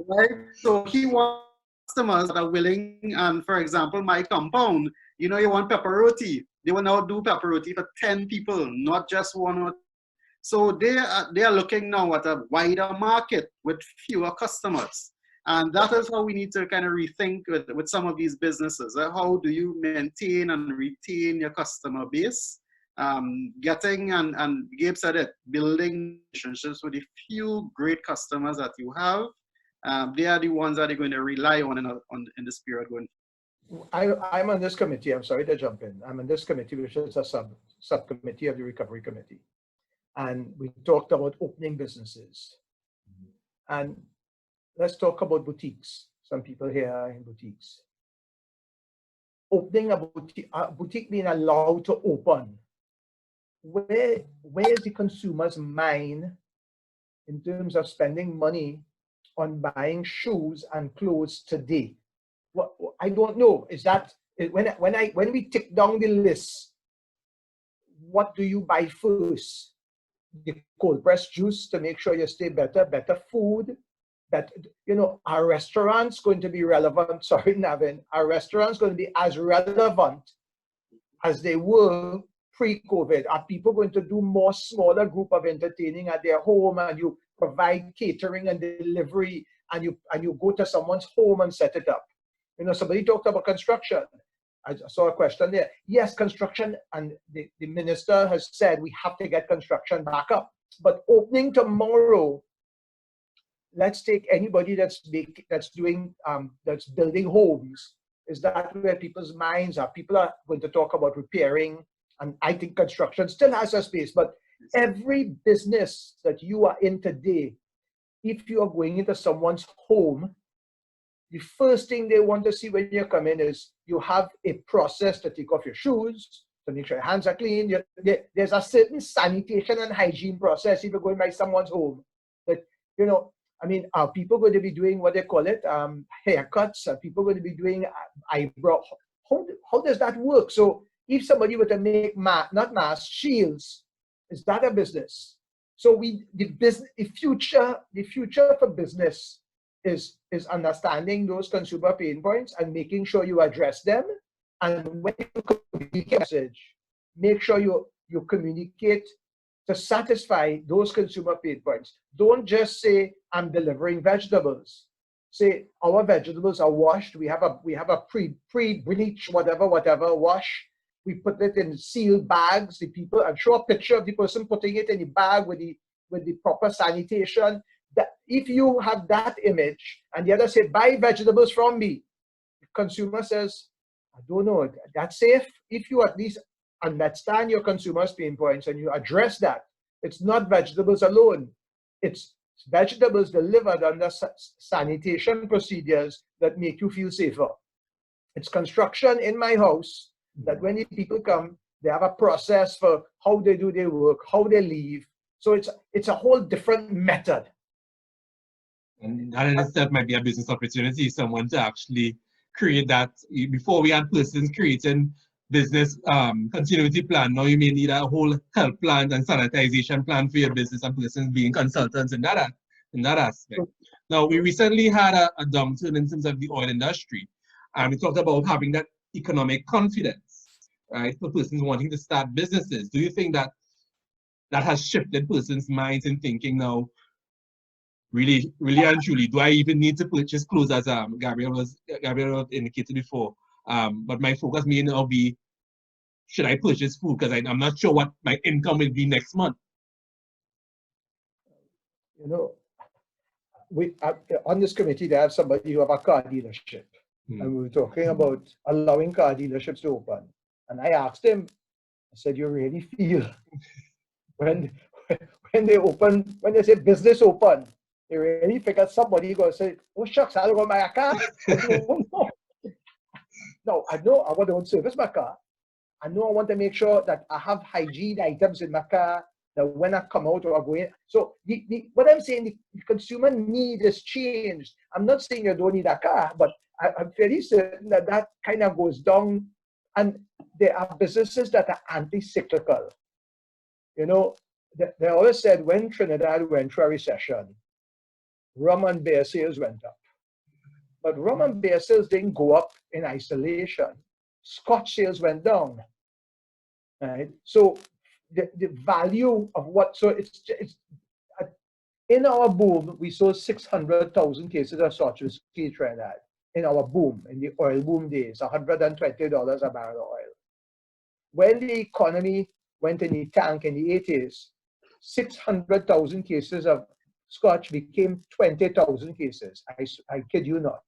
Right? So he wants customers that are willing, and for example, my compound, you know, you want pepperoni. They will now do pepperoni for 10 people, not just one or two. So they are looking now at a wider market with fewer customers. And that is how we need to kind of rethink with some of these businesses. How do you maintain and retain your customer base? Getting, and Gabe said it, building relationships with the few great customers that you have. They are the ones that you're going to rely on in this period going forward. I'm on this committee. I'm sorry to jump in. I'm on this committee, which is a subcommittee of the recovery committee. And we talked about opening businesses. And let's talk about boutiques. Some people here are in boutiques. Opening a boutique being allowed to open. Where is the consumer's mind in terms of spending money on buying shoes and clothes today? What I don't know is that when we tick down the list, what do you buy first? The cold pressed juice to make sure you stay better food. That, you know, our restaurants going to be relevant. Sorry, Navin, our restaurants going to be as relevant as they were pre-COVID. Are people going to do more smaller group of entertaining at their home, and you provide catering and delivery, and you go to someone's home and set it up? You know, somebody talked about construction. I saw a question there. Yes, construction, and the minister has said we have to get construction back up. But opening tomorrow, let's take anybody that's building homes. Is that where people's minds are? People are going to talk about repairing, and I think construction still has a space. But Every business that you are in today, if you are going into someone's home, the first thing they want to see when you come in is you have a process to take off your shoes, to make sure your hands are clean. There's a certain sanitation and hygiene process if you're going by someone's home. That, you know, I mean, are people going to be doing what they call it, haircuts? Are people going to be doing eyebrow? How does that work? So if somebody were to make not masks, shields, is that a business? So the future for business is understanding those consumer pain points and making sure you address them. And when you communicate a message, make sure you communicate to satisfy those consumer pain points. Don't just say, I'm delivering vegetables. Say, our vegetables are washed. We have a pre-bleach, whatever wash. We put it in sealed bags. The people, and show a picture of the person putting it in the bag with the proper sanitation. That if you have that image and the other say, buy vegetables from me, the consumer says, I don't know, that's safe. If you at least understand your consumer's pain points and you address that, it's not vegetables alone. It's vegetables delivered under sanitation procedures that make you feel safer. It's construction in my house that when the people come, they have a process for how they do their work, how they leave. So it's a whole different method. And that in itself might be a business opportunity, someone to actually create that. Before we had persons creating business continuity plan, now you may need a whole health plan and sanitization plan for your business and persons being consultants in that aspect. Now, we recently had a downturn in terms of the oil industry, and we talked about having that economic confidence, right, for persons wanting to start businesses. Do you think that has shifted persons' minds in thinking now, really and truly, do I even need to purchase clothes, as Gabriel indicated before? But my focus may now be, should I purchase food? Because I'm not sure what my income will be next month. You know, on this committee, they have somebody who have a car dealership. And we were talking about allowing car dealerships to open. And I asked him, I said, you really feel when they open, when they say business open, they really figure somebody going to say, oh shucks, I don't want to buy a car. No, I know I want to service my car. I know I want to make sure that I have hygiene items in my car, that when I come out or I go in. So what I'm saying, the consumer need has changed. I'm not saying you don't need a car, but I'm fairly certain that kind of goes down. And there are businesses that are anti-cyclical. You know, they always said when Trinidad went through a recession, rum and beer sales went up. But rum and beer sales didn't go up in isolation. Scotch sales went down. Right? So the value of what, so it's in our boom, we sold 600,000 cases of Scotch whiskey in Trinidad. In our boom, in the oil boom days, $120 a barrel of oil. When the economy went in the tank in the 80s, 600,000 cases of Scotch became 20,000 cases. I kid you not.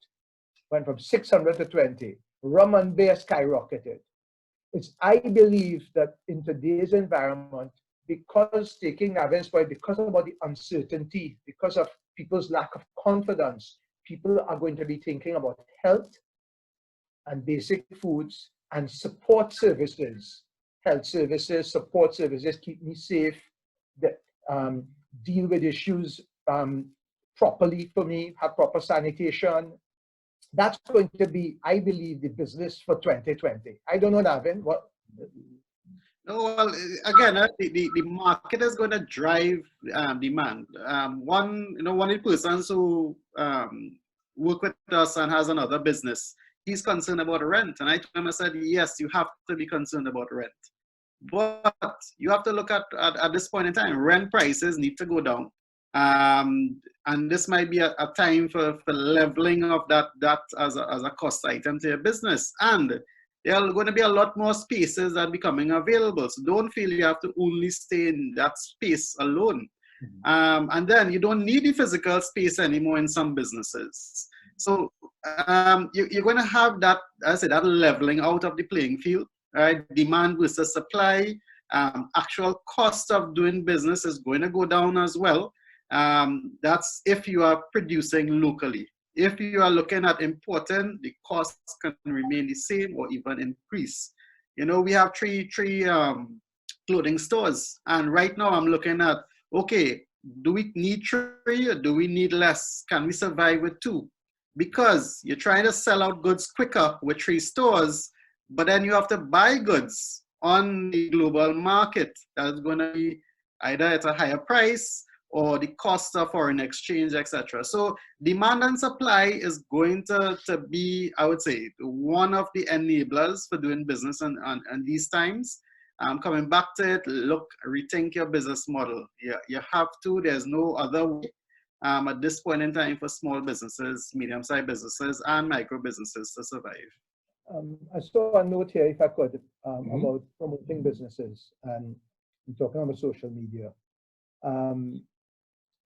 Went from 600 to 20. Rum and beer skyrocketed. I believe that in today's environment, because taking Navneet's point, because about the uncertainty, because of people's lack of confidence, people are going to be thinking about health and basic foods and support services, health services, support services, keep me safe, that deal with issues properly for me, have proper sanitation. That's going to be, I believe, the business for 2020. I don't know, Navin, what? No, well, again, the market is going to drive demand. One of the persons who work with us and has another business, he's concerned about rent. And I told him, I said, yes, you have to be concerned about rent. But you have to look at this point in time, rent prices need to go down. And this might be a time for leveling of that as a cost item to your business. And there are going to be a lot more spaces that are becoming available. So don't feel you have to only stay in that space alone. And then you don't need the physical space anymore in some businesses. So you're going to have that, I say, that leveling out of the playing field, right? Demand versus supply. Actual cost of doing business is going to go down as well. That's if you are producing locally. If you are looking at importing, the costs can remain the same or even increase. You know, we have three clothing stores, and right now I'm looking at, okay, do we need 3 or do we need less? Can we survive with 2? Because you're trying to sell out goods quicker with 3 stores, but then you have to buy goods on the global market that's going to be either at a higher price or the cost of foreign exchange, etc. So demand and supply is going to be, I would say, one of the enablers for doing business in these times. Coming back to it, look, rethink your business model. You have to, there's no other way at this point in time for small businesses, medium-sized businesses, and micro businesses to survive. I saw a note here, if I could, about promoting businesses and talking about social media.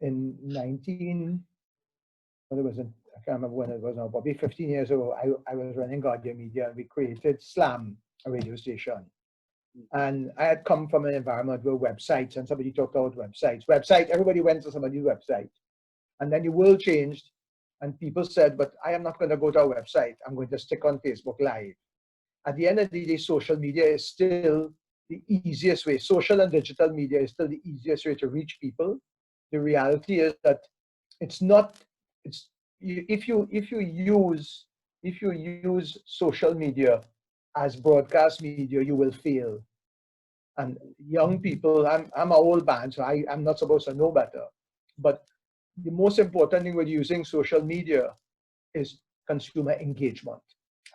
In I can't remember when it was now, probably 15 years ago, I was running Guardian Media, and we created Slam, a radio station. And I had come from an environment where websites, and somebody talked about websites, everybody went to somebody's website. And then the world changed, and people said, but I am not going to go to a website, I'm going to stick on Facebook Live. At the end of the day, social media is still the easiest way. Social and digital media is still the easiest way to reach people. The reality is that it's not, if you use social media as broadcast media, you will fail. And young people, I'm an old man, so I'm not supposed to know better. But the most important thing with using social media is consumer engagement.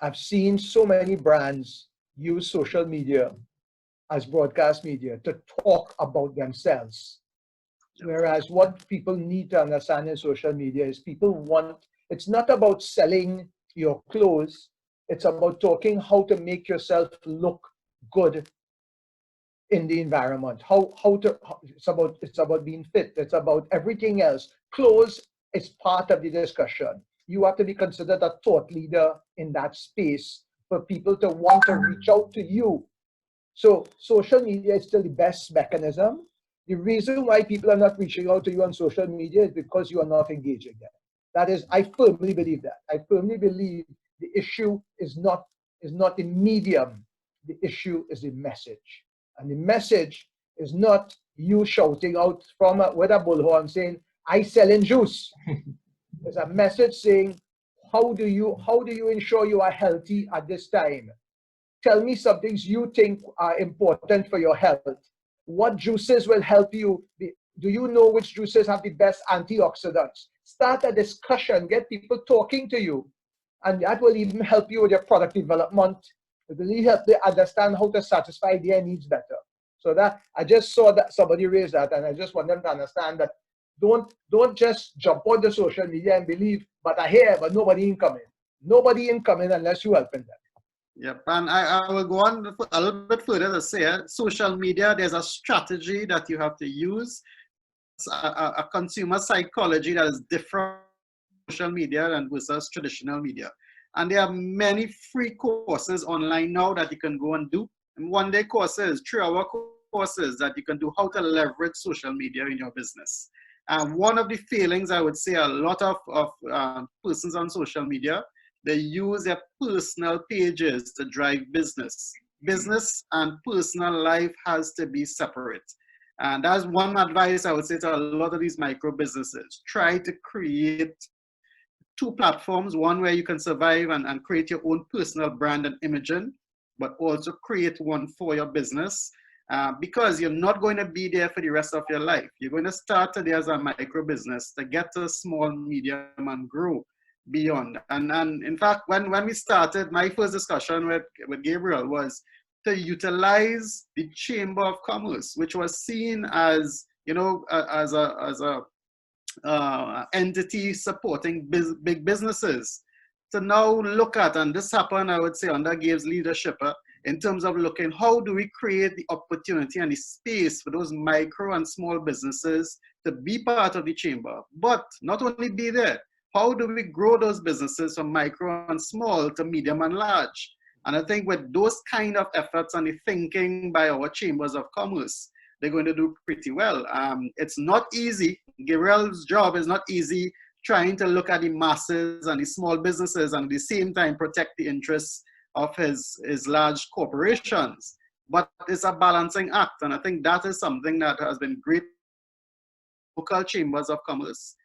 I've seen so many brands use social media as broadcast media to talk about themselves. Whereas what people need to understand in social media is it's not about selling your clothes, it's about talking how to make yourself look good in the environment. It's about being fit, it's about everything else. Clothes is part of the discussion. You have to be considered a thought leader in that space for people to want to reach out to you. So social media is still the best mechanism. The reason why people are not reaching out to you on social media is because you are not engaging them. That is, I firmly believe that. I firmly believe the issue is not the medium. The issue is the message. And the message is not you shouting out with a bullhorn saying, I sell in juice. There's a message saying, how do you ensure you are healthy at this time? Tell me some things you think are important for your health. What juices will help you? Do you know which juices have the best antioxidants? Start a discussion, get people talking to you. And that will even help you with your product development. It will really help them understand how to satisfy their needs better. So that I just saw that somebody raised that, and I just want them to understand that don't just jump on the social media and believe, but I hear, but nobody incoming. Nobody incoming unless you helping them. Yep, and I will go on a little bit further to say, social media, there's a strategy that you have to use. It's a consumer psychology that is different social media and versus traditional media. And there are many free courses online now that you can go and do. And one-day courses, 3-hour courses that you can do how to leverage social media in your business. One of the failings, I would say, a lot of persons on social media, they use their personal pages to drive business. Business and personal life has to be separate. And that's one advice I would say to a lot of these micro businesses. Try to create 2 platforms, one where you can survive and create your own personal brand and imaging, but also create one for your business. Because you're not going to be there for the rest of your life. You're going to start today as a micro business to get to small, medium, and grow beyond. And in fact, when we started, my first discussion with Gabriel was to utilize the Chamber of Commerce, which was seen as, as a entity supporting big businesses. To now look at, and this happened, I would say, under Gabe's leadership, in terms of looking, how do we create the opportunity and the space for those micro and small businesses to be part of the chamber, but not only be there, how do we grow those businesses from micro and small to medium and large? And I think with those kind of efforts and the thinking by our chambers of commerce, they're going to do pretty well. It's not easy. Gabriel's job is not easy, trying to look at the masses and the small businesses and at the same time protect the interests of his large corporations. But it's a balancing act. And I think that is something that has been great. Local chambers of commerce.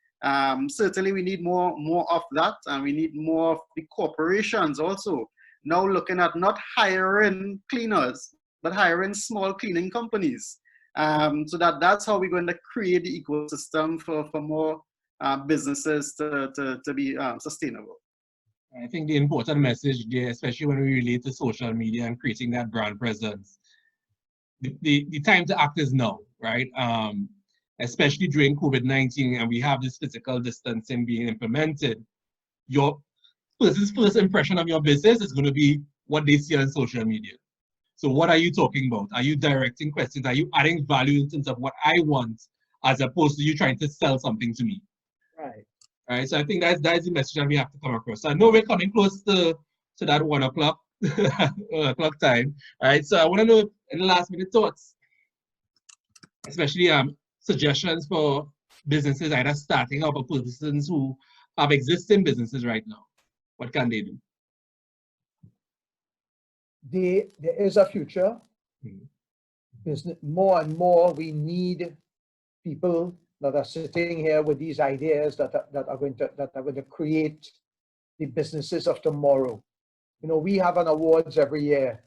Certainly we need more of that, and we need more of the corporations also now looking at not hiring cleaners, but hiring small cleaning companies. So that's how we're going to create the ecosystem for more businesses to be sustainable. I think the important message there, especially when we relate to social media and creating that brand presence, the time to act is now, right? Especially during COVID-19, and we have this physical distancing being implemented. Your person's first impression of your business is going to be what they see on social media. So what are you talking about? Are you directing questions? Are you adding value in terms of what I want, as opposed to you trying to sell something to me? Right. Right. So I think that's the message that we have to come across. So I know we're coming close to that 1 o'clock time. All right. So I want to know in the last minute thoughts, especially suggestions for businesses either starting up or persons who have existing businesses right now. What can they do? There is a future. Business, more and more, we need people that are sitting here with these ideas that are going to create the businesses of tomorrow. You know, we have an awards every year,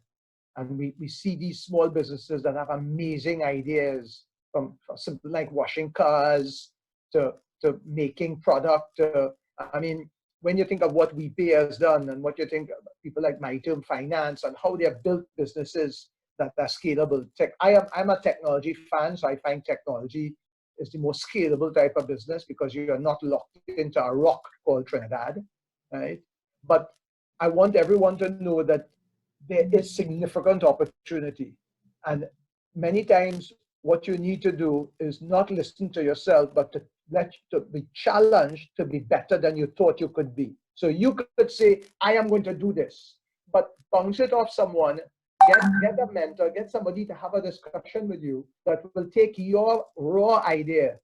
and we see these small businesses that have amazing ideas, from something like washing cars to making product. I mean, when you think of what WePay has done, and what you think of people like My Term Finance and how they have built businesses that are scalable. I'm a technology fan, so I find technology is the most scalable type of business because you are not locked into a rock called Trinidad, right? But I want everyone to know that there is significant opportunity, and many times what you need to do is not listen to yourself, but to be challenged to be better than you thought you could be. So you could say, I am going to do this, but bounce it off someone, get a mentor, get somebody to have a discussion with you that will take your raw idea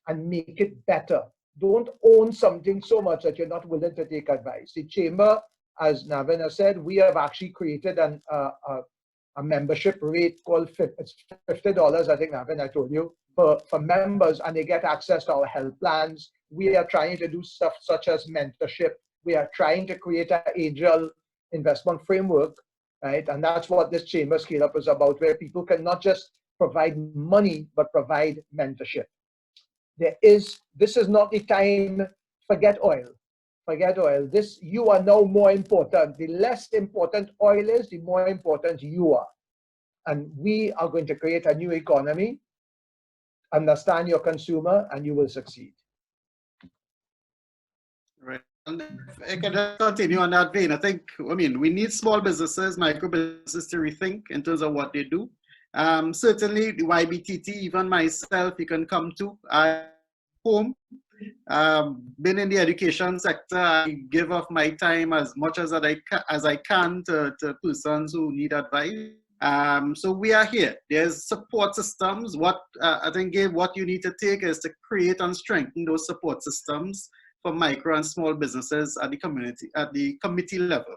and make it better. Don't own something so much that you're not willing to take advice. The chamber, as Navin has said, we have actually created a membership rate called it's $50, I think, Navin, I told you, for members, and they get access to our health plans. We are trying to do stuff such as mentorship. We are trying to create an angel investment framework, right? And that's what this Chamber Scale Up is about, where people can not just provide money, but provide mentorship. This is not the time, forget oil. Forget oil. You are now more important. The less important oil is, the more important you are. And we are going to create a new economy. Understand your consumer, and you will succeed. Right. And if I can just continue on that vein, we need small businesses, micro businesses to rethink in terms of what they do. Certainly the YBTT, even myself, you can come to. Home. Been in the education sector. I give of my time as much as I can to persons who need advice. So we are here. There's support systems. What I think, Gabe, what you need to take is to create and strengthen those support systems for micro and small businesses at the committee level.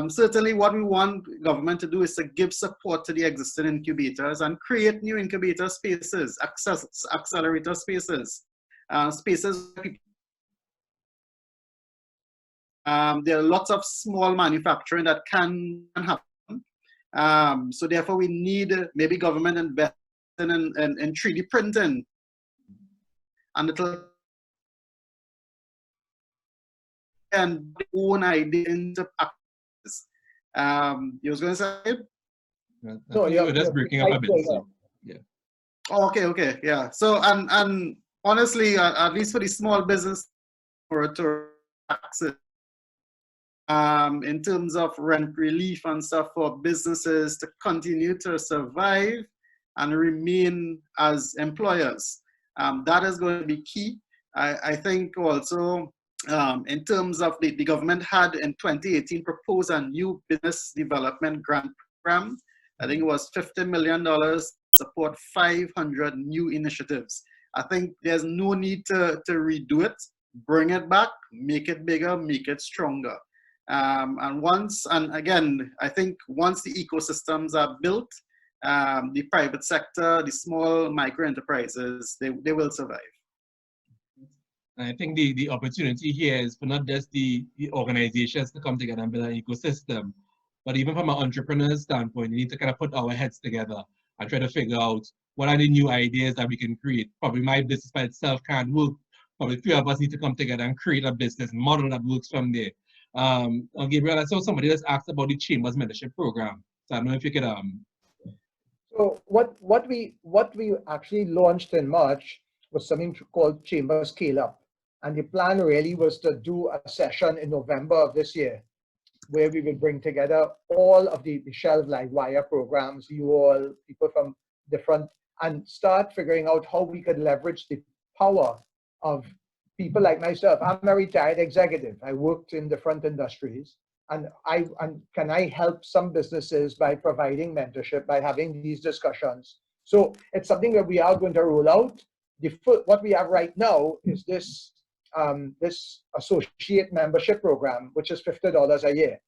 Certainly what we want government to do is to give support to the existing incubators and create new incubator spaces, accelerator spaces, spaces where people, there are lots of small manufacturing that can happen. So therefore we need maybe government investing in 3D printing and it'll and own idea into practice. You was going to say? No, you're just breaking up a bit. So, yeah. Oh, okay, yeah. So and honestly, at least for the small business moratorium taxes, in terms of rent relief and stuff for businesses to continue to survive and remain as employers, that is going to be key. I think also in terms of the government had in 2018 proposed a new business development grant program. I think it was $50 million to support 500 new initiatives. I think there's no need to redo it. Bring it back, make it bigger, make it stronger. And again, I think once the ecosystems are built, the private sector, the small micro enterprises, they will survive. I think the opportunity here is for not just the organizations to come together and build an ecosystem, but even from an entrepreneur's standpoint, we need to kind of put our heads together and try to figure out what are the new ideas that we can create. Probably my business by itself can't work. Probably three of us need to come together and create a business model that works from there. Gabriel, I saw somebody just asked about the Chamber's mentorship program. So I don't know if you could So what we actually launched in March was something called Chamber Scale Up. And the plan really was to do a session in November of this year, where we will bring together all of the Shelf Live Wire programs, you all, people from different, and start figuring out how we could leverage the power of people like myself. I'm a retired executive. I worked in different industries, and can I help some businesses by providing mentorship, by having these discussions. So it's something that we are going to roll out. What we have right now is this associate membership program, which is $50 a year.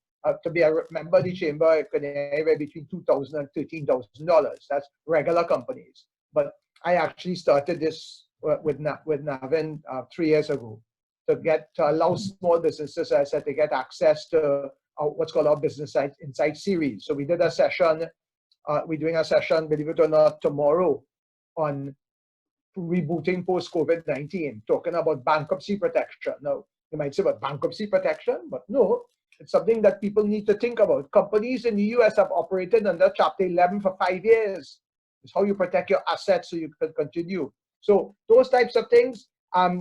To be a member of the chamber, it could anywhere between $2,000 and $13,000. That's regular companies. But I actually started this with Navin 3 years ago to allow small businesses, as I said, to get access to what's called our Business Insight series. So we did a session. We're doing a session, believe it or not, tomorrow on rebooting post-COVID-19, talking about bankruptcy protection. Now, you might say, about bankruptcy protection, but no, it's something that people need to think about. Companies in the US have operated under Chapter 11 for 5 years. It's how you protect your assets so you can continue. So those types of things,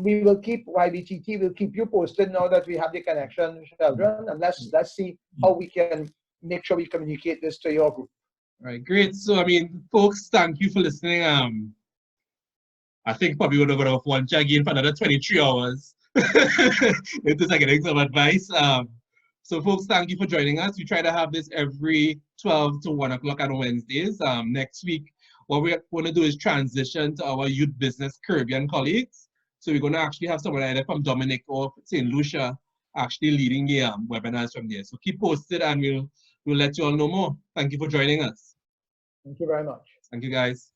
we will keep, YBTT will keep you posted now that we have the connection, Shedron, and let's see how we can make sure we communicate this to your group. All right, great. So, I mean, folks, thank you for listening. I think probably we're going to go off one chat again for another 23 hours. If this is getting some advice. So folks, thank you for joining us. We try to have this every 12 to 1 o'clock on Wednesdays. Next week, what we're going to do is transition to our youth business Caribbean colleagues. So we're going to actually have someone either from Dominic or St. Lucia actually leading the webinars from there. So keep posted and we'll let you all know more. Thank you for joining us. Thank you very much. Thank you, guys.